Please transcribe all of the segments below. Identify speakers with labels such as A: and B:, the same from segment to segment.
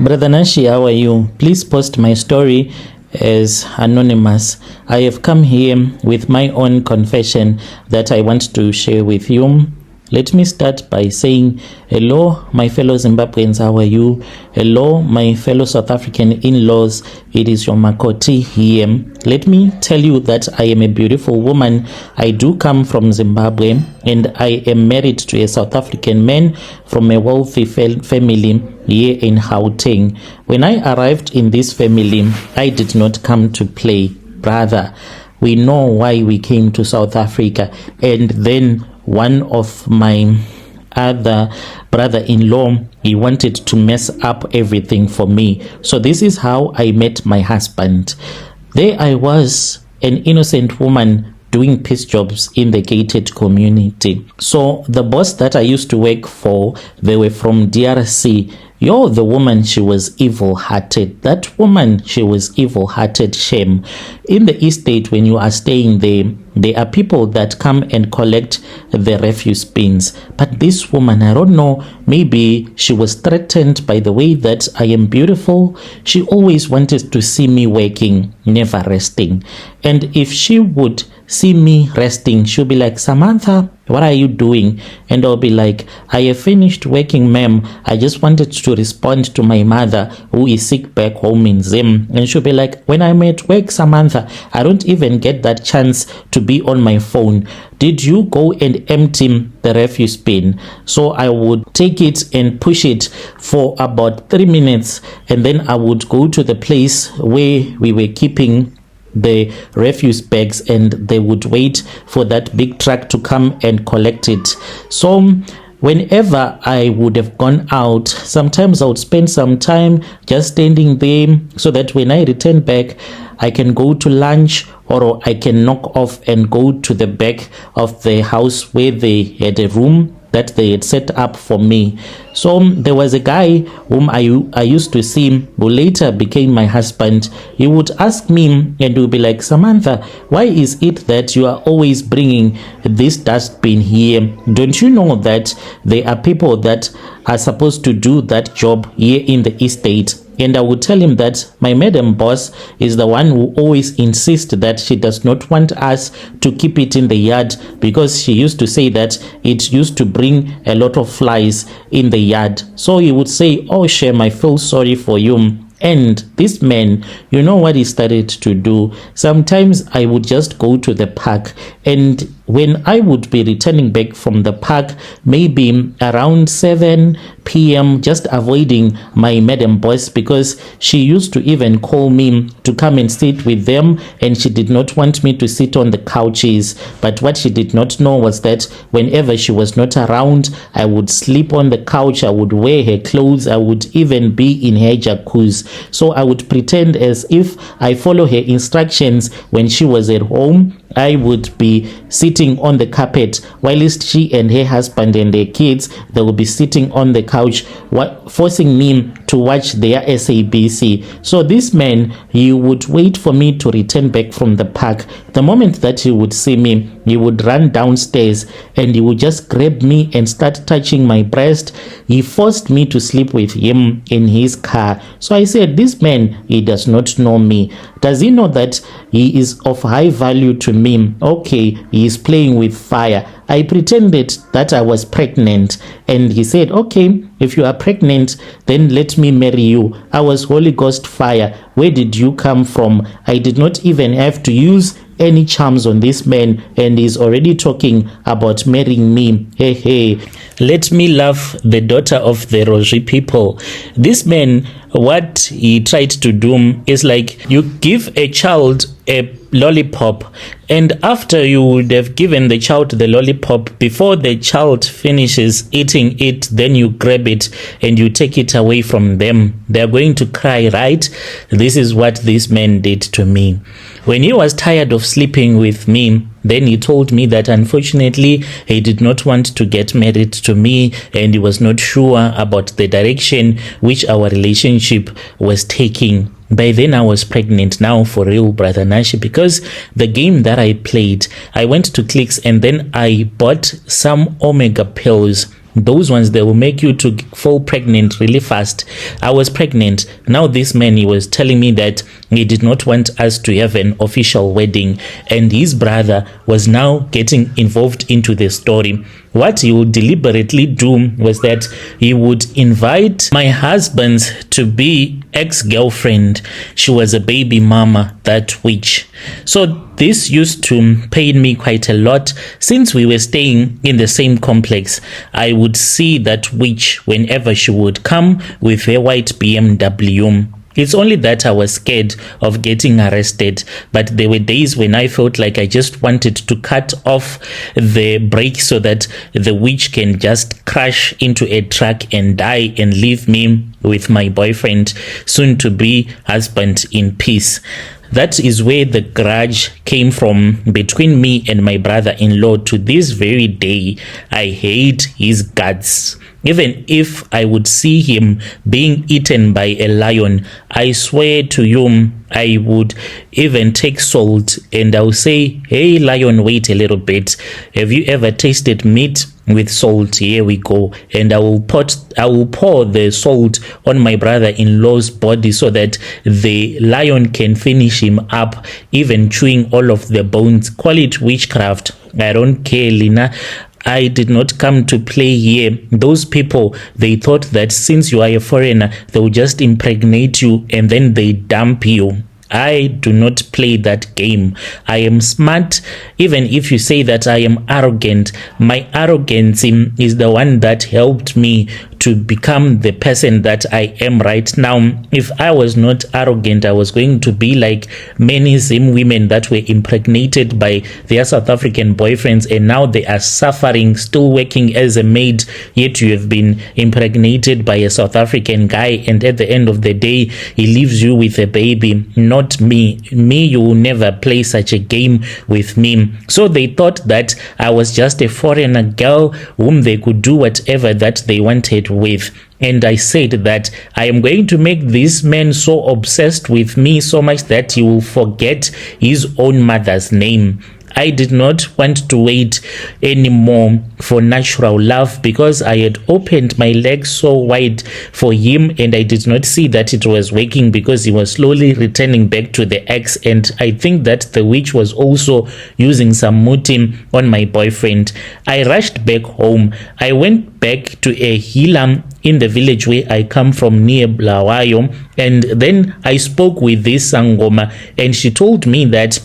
A: Brother Nashi, how are you? Please post my story as anonymous. I have come here with my own confession that I want to share with you. Let me start by saying hello, my fellow Zimbabweans, how are you? Hello, my fellow South African in-laws. It is your Makoti here. Let me tell you that I am a beautiful woman. I do come from Zimbabwe and I am married to a South African man from a wealthy family here in Gauteng. When I arrived in this family, I did not come to play. Brother, we know why we came to South Africa. And then one of my other brother-in-law, he wanted to mess up everything for me. So this is how I met my husband. There I was, an innocent woman doing piece jobs in the gated community. So the boss that I used to work for, they were from DRC. The woman, she was evil-hearted. That woman, she was evil-hearted. Shame. In the estate, when you are staying there are people that come and collect the refuse bins. But this woman, I don't know, maybe she was threatened by the way that I am beautiful. She always wanted to see me working, never resting. And if she would see me resting, she'll be like, Samantha, what are you doing? And I'll be like, I have finished working, ma'am. I just wanted to respond to my mother who is sick back home in Zim. And she'll be like, when I'm at work, Samantha, I don't even get that chance to be on my phone. Did you go and empty the refuse bin? So I would take it and push it for about 3 minutes, and then I would go to the place where we were keeping the refuse bags, and they would wait for that big truck to come and collect it. So whenever I would have gone out, sometimes I would spend some time just standing there so that when I return back, I can go to lunch, or I can knock off and go to the back of the house where they had a room that they had set up for me. So there was a guy whom I used to see, who later became my husband. He would ask me and he would be like, Samantha, why is it that you are always bringing this dustbin here? Don't you know that there are people that are supposed to do that job here in the estate? And I would tell him that my madam boss is the one who always insists that she does not want us to keep it in the yard, because she used to say that it used to bring a lot of flies in the yard. So he would say, oh Shem, I feel sorry for you. And this man, you know what he started to do? Sometimes I would just go to the park, and when I would be returning back from the park, maybe around 7 p.m., just avoiding my madam boss, because she used to even call me to come and sit with them, and she did not want me to sit on the couches. But what she did not know was that whenever she was not around, I would sleep on the couch, I would wear her clothes, I would even be in her jacuzzi. So I would pretend as if I follow her instructions. When she was at home, I would be sitting on the carpet, whilst she and her husband and their kids, they would be sitting on the couch, forcing me to watch their SABC. So this man, he would wait for me to return back from the park. The moment that he would see me, he would run downstairs and he would just grab me and start touching my breast. He forced me to sleep with him in his car. So I said, this man, he does not know me. Does he know that he is of high value to me? Okay, he is playing with fire. I pretended that I was pregnant, and he said, okay, if you are pregnant, then let me marry you. I was Holy Ghost fire. Where did you come from? I did not even have to use any charms on this man, and he's already talking about marrying me. Hey, let me love the daughter of the Roji people. This man, what he tried to do is like, you give a child a lollipop, and after you would have given the child the lollipop, before the child finishes eating it, then you grab it and you take it away from them. They're going to cry, right? This is what this man did to me. When he was tired of sleeping with me, then he told me that unfortunately he did not want to get married to me, and he was not sure about the direction which our relationship was taking. By then I was pregnant now, for real, Brother Nashi, because the game that I played, I went to Clicks and then I bought some omega pills Those ones, they will make you to fall pregnant really fast. I was pregnant. Now this man, he was telling me that he did not want us to have an official wedding, and his brother was now getting involved into the story. What he would deliberately do was that he would invite my husband's to be ex-girlfriend. She was a baby mama, that witch. So this used to pain me quite a lot. Since we were staying in the same complex, I would see that witch whenever she would come with her white BMW. It's only that I was scared of getting arrested, but there were days when I felt like I just wanted to cut off the brake so that the witch can just crash into a truck and die and leave me with my boyfriend, soon to be husband, in peace. That is where the grudge came from between me and my brother-in-law. To this very day, I hate his guts. Even if I would see him being eaten by a lion, I swear to you, I would even take salt and I'll say, hey lion, wait a little bit. Have you ever tasted meat with salt? Here we go. And I will pour the salt on my brother-in-law's body so that the lion can finish him up, even chewing all of the bones. Call it witchcraft. I don't care, Lina. I did not come to play here. Those people, they thought that since you are a foreigner, they will just impregnate you and then they dump you. I do not play that game. I am smart. Even if you say that I am arrogant, my arrogance is the one that helped me to become the person that I am right now. If I was not arrogant, I was going to be like many Zim women that were impregnated by their South African boyfriends and now they are suffering, still working as a maid, yet you have been impregnated by a South African guy and at the end of the day, he leaves you with a baby. Not me. You will never play such a game with me. So they thought that I was just a foreigner girl whom they could do whatever that they wanted with. And I said that I am going to make this man so obsessed with me so much that he will forget his own mother's name. I did not want to wait anymore for natural love because I had opened my legs so wide for him and I did not see that it was working because he was slowly returning back to the ex, and I think that the witch was also using some mutim on my boyfriend. I rushed back home. I went back to a healer in the village where I come from near Blawayo, and then I spoke with this Sangoma and she told me that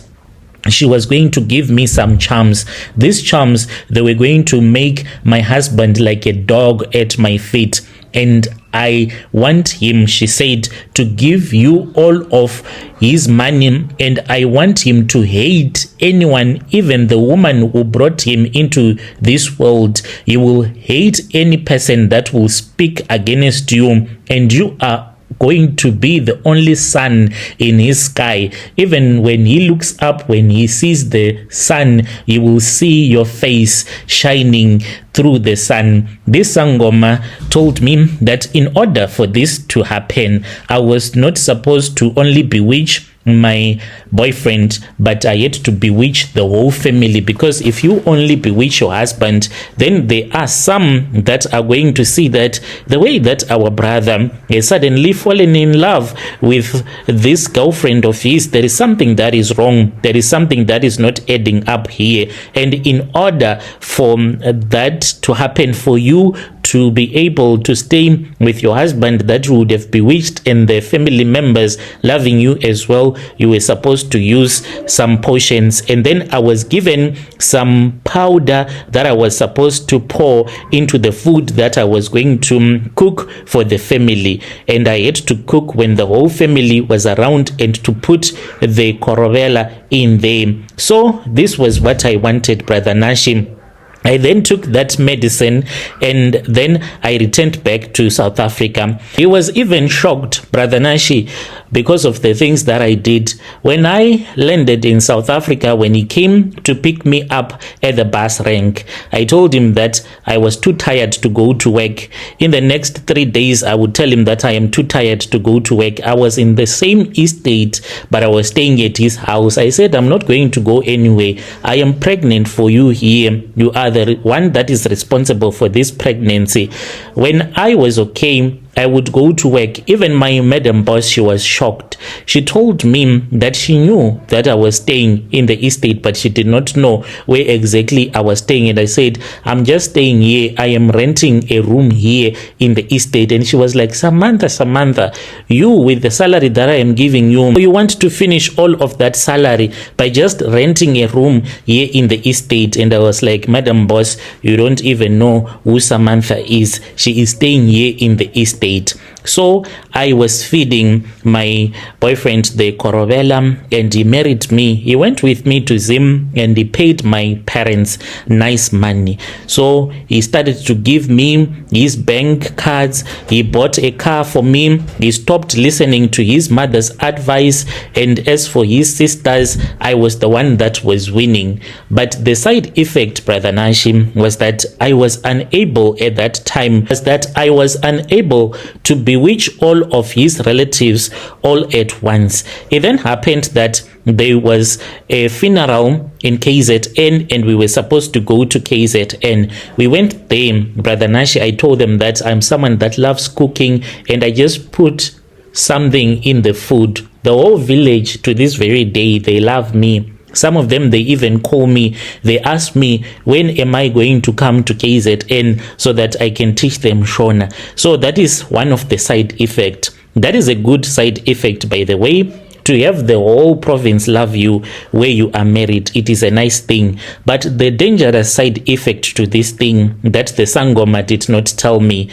A: she was going to give me some charms. These charms, they were going to make my husband like a dog at my feet. And I want him, she said, to give you all of his money, and I want him to hate anyone, even the woman who brought him into this world. He will hate any person that will speak against you, and you are going to be the only sun in his sky. Even when he looks up, when he sees the sun, he will see your face shining through the sun. This Sangoma told me that in order for this to happen, I was not supposed to only bewitch my boyfriend, but I had to bewitch the whole family, because if you only bewitch your husband, then there are some that are going to see that the way that our brother has suddenly fallen in love with this girlfriend of his, there is something that is wrong. There is something that is not adding up here. And in order for that to happen, for you to be able to stay with your husband that would have bewitched and the family members loving you as well, you were supposed to use some potions. And then I was given some powder that I was supposed to pour into the food that I was going to cook for the family, and I had to cook when the whole family was around and to put the Korebela in there. So this was what I wanted, Brother Nashi. I then took that medicine and then I returned back to South Africa. He was even shocked, Brother Nashi. because of the things that I did. When I landed in South Africa, when he came to pick me up at the bus rank, I told him that I was too tired to go to work. In the next 3 days, I would tell him that I am too tired to go to work. I was in the same estate, but I was staying at his house. I said, I'm not going to go anywhere. I am pregnant for you here. You are the one that is responsible for this pregnancy. When I was okay, I would go to work. Even my madam boss, she was shocked. She told me that she knew that I was staying in the estate, but she did not know where exactly I was staying. And I said, I'm just staying here. I am renting a room here in the estate. And she was like, Samantha, you with the salary that I am giving you, you want to finish all of that salary by just renting a room here in the estate? And I was like, Madam boss, you don't even know who Samantha is. She is staying here in the estate. So I was feeding my boyfriend the Korebela, and he married me. He went with me to Zim, and he paid my parents nice money. So he started to give me his bank cards. He bought a car for me. He stopped listening to his mother's advice. And as for his sisters, I was the one that was winning. But the side effect, Brother Nashim, was that I was unable at that time, to bewitch all of his relatives all at once. It then happened that there was a funeral in KZN, and we were supposed to go to KZN. We went there, Brother Nashi. I told them that I'm someone that loves cooking, and I just put something in the food. The whole village to this very day, they love me. Some of them, they even call me. They ask me, when am I going to come to KZN so that I can teach them Shona? So that is one of the side effects. That is a good side effect, by the way. To have the whole province love you where you are married, it is a nice thing. But the dangerous side effect to this thing that the Sangoma did not tell me,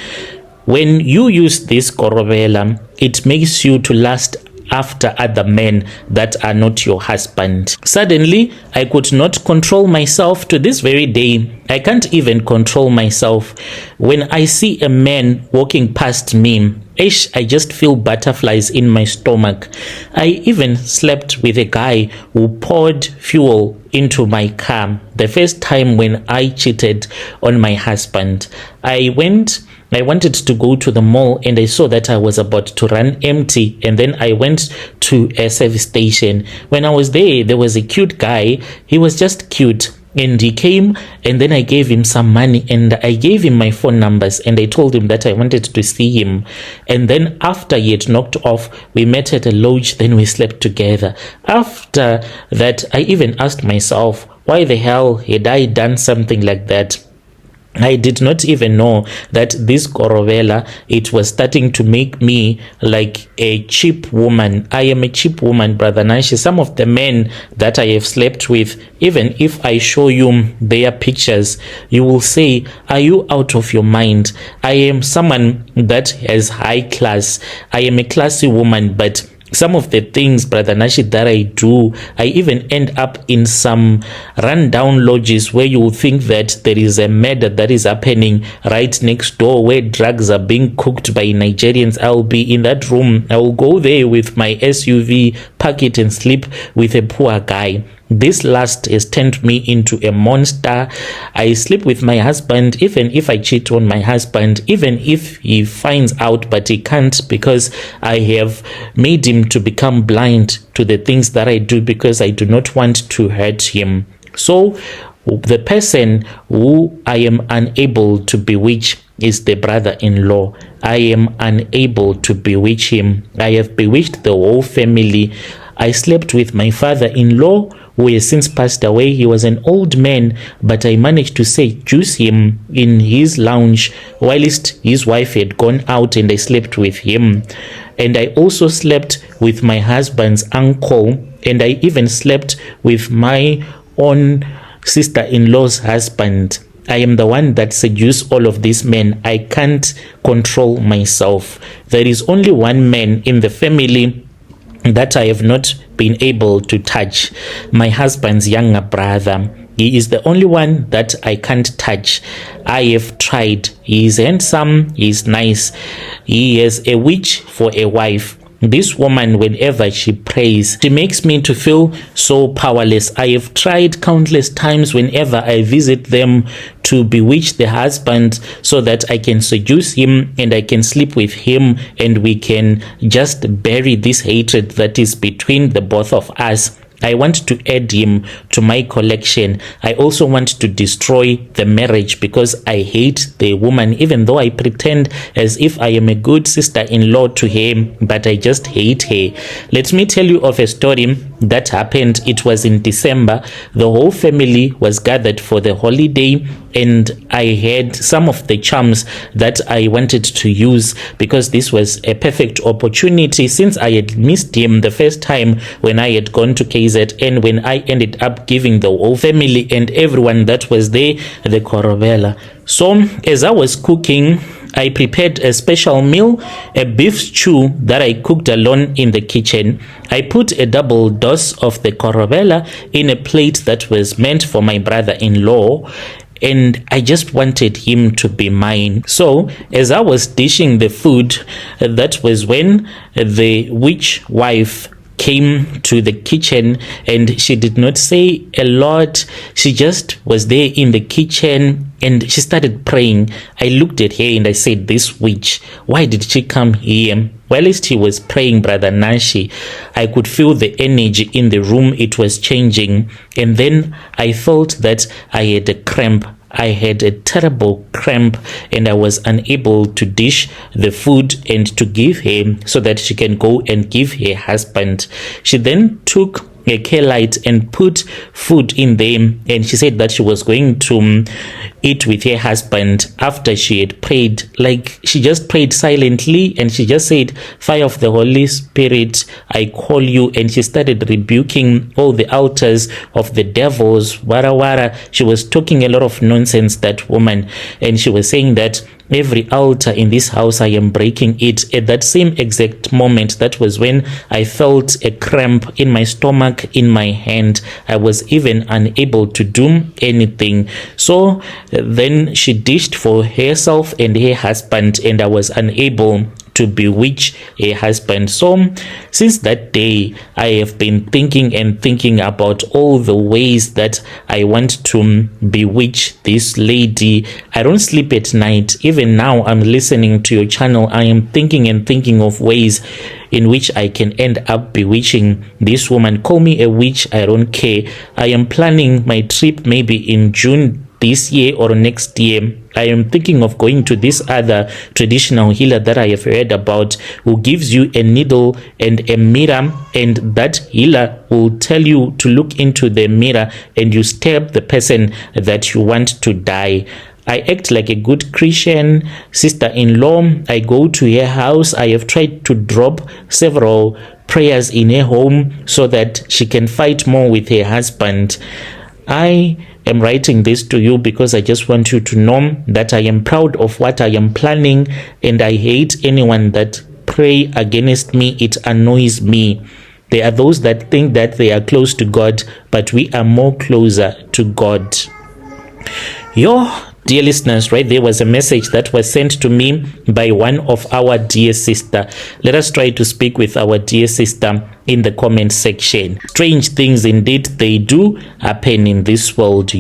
A: when you use this Korebela, it makes you to lust after other men that are not your husband. Suddenly, I could not control myself. To this very day, I can't even control myself. When I see a man walking past me, I just feel butterflies in my stomach. I even slept with a guy who poured fuel into my car. The first time when I cheated on my husband, I wanted to go to the mall, and I saw that I was about to run empty, and then I went to a service station. When I was there, there was a cute guy. He was just cute, and he came, and then I gave him some money, and I gave him my phone numbers, and I told him that I wanted to see him. And then after he had knocked off, we met at a lodge, then we slept together. After that, I even asked myself, why the hell had I done something like that? I did not even know that this Korebela, it was starting to make me like a cheap woman. I am a cheap woman, Brother Nashi. Some of the men that I have slept with, even if I show you their pictures, you will say, are you out of your mind? I am someone that has high class. I am a classy woman, but some of the things, Brother Nashi, that I do, I even end up in some rundown lodges where you will think that there is a murder that is happening right next door, where drugs are being cooked by Nigerians. I'll be in that room. I will go there with my SUV, park it, and sleep with a poor guy. This lust has turned me into a monster. I sleep with my husband, even if I cheat on my husband, even if he finds out, but he can't, because I have made him to become blind to the things that I do, because I do not want to hurt him. So the person who I am unable to bewitch is the brother-in-law. I am unable to bewitch him. I have bewitched the whole family. I slept with my father-in-law, who has since passed away. He was an old man, but I managed to seduce him in his lounge whilst his wife had gone out, and I slept with him. And I also slept with my husband's uncle, and I even slept with my own sister-in-law's husband. I am the one that seduced all of these men. I can't control myself. There is only one man in the family that I have not been able to touch, my husband's younger brother. He is the only one that I can't touch. I have tried. He is handsome, he is nice, he has a witch for a wife, This woman, whenever she prays, she makes me to feel so powerless. I have tried countless times whenever I visit them to bewitch the husband so that I can seduce him and I can sleep with him and we can just bury this hatred that is between the both of us. I want to add him to my collection. I also want to destroy the marriage because I hate the woman, even though I pretend as if I am a good sister-in-law to her, but I just hate her. Let me tell you of a story that happened. It was in December. The whole family was gathered for the holiday, and I had some of the charms that I wanted to use because this was a perfect opportunity since I had missed him the first time when I had gone to KZN, when I ended up giving the whole family and everyone that was there the Korebela. So as I was cooking, I prepared a special meal, a beef stew that I cooked alone in the kitchen. I put a double dose of the Korebela in a plate that was meant for my brother-in-law, and I just wanted him to be mine. So as I was dishing the food, that was when the witch wife came to the kitchen, and she did not say a lot. She just was there in the kitchen and she started praying. I looked at her and I said, this witch, why did she come here? Whilst he was praying, Brother Nashi, I could feel the energy in the room. It was changing, and then I felt that I had a cramp. I had a terrible cramp and I was unable to dish the food and to give her so that she can go and give her husband. She then took a care light and put food in there, and she said that she was going to eat with her husband after she had prayed. Like, she just prayed silently and she just said, fire of the Holy Spirit, I call you. And she started rebuking all the altars of the devils, wara wara. She was talking a lot of nonsense, that woman, and she was saying that every altar in this house, I am breaking it. At that same exact moment, that was when I felt a cramp in my stomach, in my hand. I was even unable to do anything. So then she dished for herself and her husband, and I was unable to bewitch a husband. So since that day, I have been thinking and thinking about all the ways that I want to bewitch this lady. I don't sleep at night. Even now I'm listening to your channel, I am thinking and thinking of ways in which I can end up bewitching this woman. Call me a witch, I don't care. I am planning my trip maybe in June this year or next year. I am thinking of going to this other traditional healer that I have heard about, who gives you a needle and a mirror, and that healer will tell you to look into the mirror and you stab the person that you want to die. I act like a good Christian sister-in-law. I go to her house. I have tried to drop several prayers in her home so that she can fight more with her husband. I am writing this to you because I just want you to know that I am proud of what I am planning, and I hate anyone that pray against me. It annoys me. There are those that think that they are close to God, but we are more closer to God. Dear listeners, right there was a message that was sent to me by one of our dear sister. Let us try to speak with our dear sister in the comment section. Strange things indeed they do happen in this world.